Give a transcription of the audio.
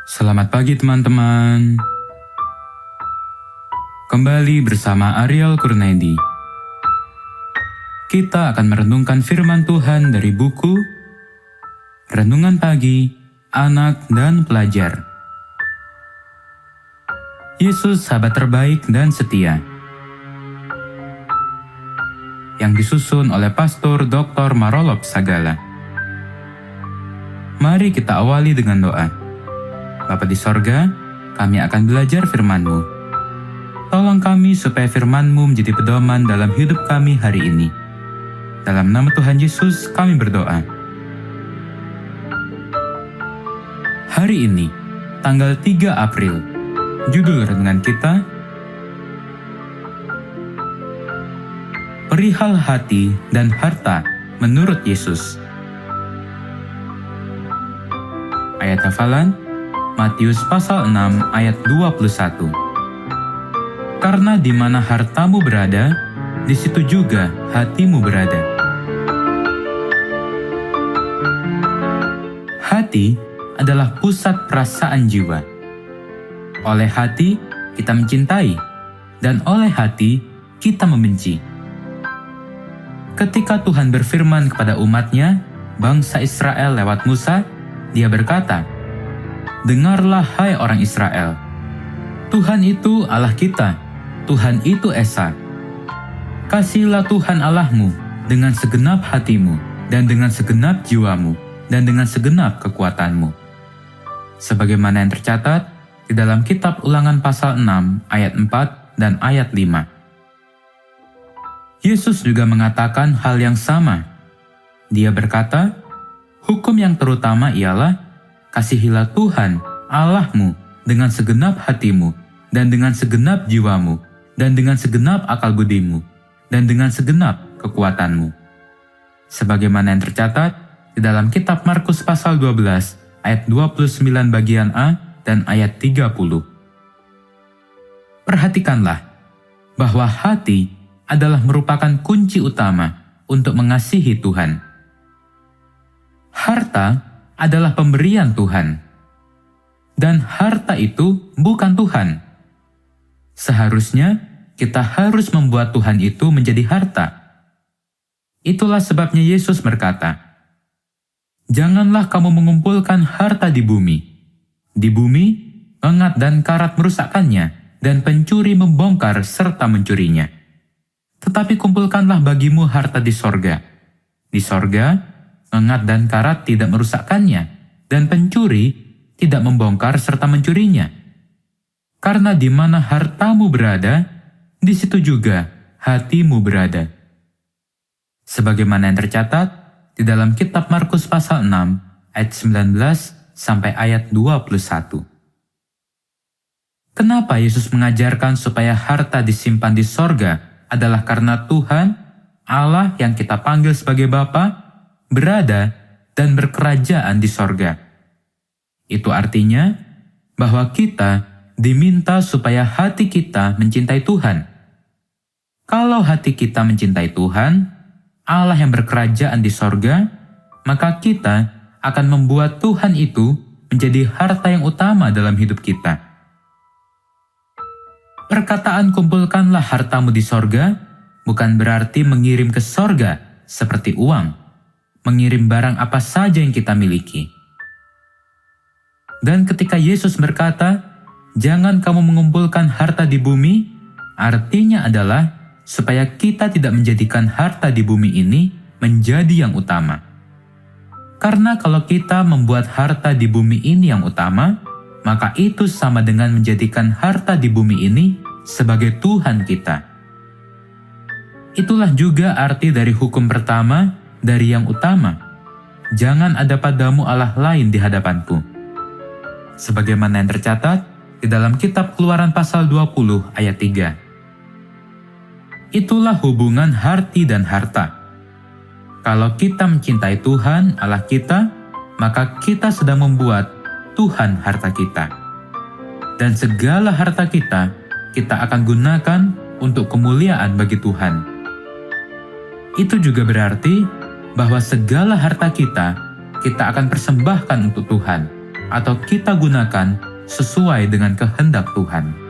Selamat pagi teman-teman. Kembali bersama Ariel Kurnedi. Kita akan merenungkan firman Tuhan dari buku Renungan Pagi, Anak dan Pelajar. Yesus sahabat terbaik dan setia. Yang disusun oleh Pastor Dr. Marolop Sagala. Mari kita awali dengan doa. Bapa di sorga, kami akan belajar firman-Mu. Tolong kami supaya firman-Mu menjadi pedoman dalam hidup kami hari ini. Dalam nama Tuhan Yesus kami berdoa. Hari ini, tanggal 3 April, judul renungan kita, Perihal hati dan harta menurut Yesus. Ayat hafalan, Matius pasal 6 ayat 21. Karena di mana hartamu berada, di situ juga hatimu berada. Hati adalah pusat perasaan jiwa. Oleh hati kita mencintai, dan oleh hati kita membenci. Ketika Tuhan berfirman kepada umat-Nya, bangsa Israel lewat Musa, Dia berkata, "Dengarlah hai orang Israel, Tuhan itu Allah kita, Tuhan itu Esa. Kasihilah Tuhan Allahmu dengan segenap hatimu, dan dengan segenap jiwamu, dan dengan segenap kekuatanmu." Sebagaimana yang tercatat di dalam kitab Ulangan pasal 6 ayat 4 dan ayat 5. Yesus juga mengatakan hal yang sama. Dia berkata, "Hukum yang terutama ialah, kasihilah Tuhan Allahmu dengan segenap hatimu, dan dengan segenap jiwamu, dan dengan segenap akal budimu, dan dengan segenap kekuatanmu." Sebagaimana yang tercatat di dalam kitab Markus pasal 12 ayat 29 bagian A dan ayat 30. Perhatikanlah bahwa hati adalah merupakan kunci utama untuk mengasihi Tuhan. Harta adalah pemberian Tuhan, dan harta itu bukan Tuhan. Seharusnya kita harus membuat Tuhan itu menjadi harta. Itulah sebabnya Yesus berkata, "Janganlah kamu mengumpulkan harta di bumi. Di bumi, engat dan karat merusakkannya, dan pencuri membongkar serta mencurinya. Tetapi kumpulkanlah bagimu harta di sorga. Di sorga, engat dan karat tidak merusakkannya, dan pencuri tidak membongkar serta mencurinya. Karena di mana hartamu berada, di situ juga hatimu berada." Sebagaimana yang tercatat di dalam kitab Markus pasal 6 ayat 19 sampai ayat 21. Kenapa Yesus mengajarkan supaya harta disimpan di sorga adalah karena Tuhan, Allah yang kita panggil sebagai Bapa, berada dan berkerajaan di sorga. Itu artinya bahwa kita diminta supaya hati kita mencintai Tuhan. Kalau hati kita mencintai Tuhan, Allah yang berkerajaan di sorga, maka kita akan membuat Tuhan itu menjadi harta yang utama dalam hidup kita. Perkataan "kumpulkanlah hartamu di sorga" bukan berarti mengirim ke sorga seperti uang, mengirim barang apa saja yang kita miliki. Dan ketika Yesus berkata, "Jangan kamu mengumpulkan harta di bumi," artinya adalah supaya kita tidak menjadikan harta di bumi ini menjadi yang utama. Karena kalau kita membuat harta di bumi ini yang utama, maka itu sama dengan menjadikan harta di bumi ini sebagai Tuhan kita. Itulah juga arti dari hukum pertama dari yang utama. "Jangan ada padamu Allah lain di hadapanku." Sebagaimana yang tercatat di dalam kitab Keluaran pasal 20 ayat 3. Itulah hubungan hati dan harta. Kalau kita mencintai Tuhan Allah kita, maka kita sedang membuat Tuhan harta kita. Dan segala harta kita akan gunakan untuk kemuliaan bagi Tuhan. Itu juga berarti bahwa segala harta kita akan persembahkan untuk Tuhan, atau kita gunakan sesuai dengan kehendak Tuhan.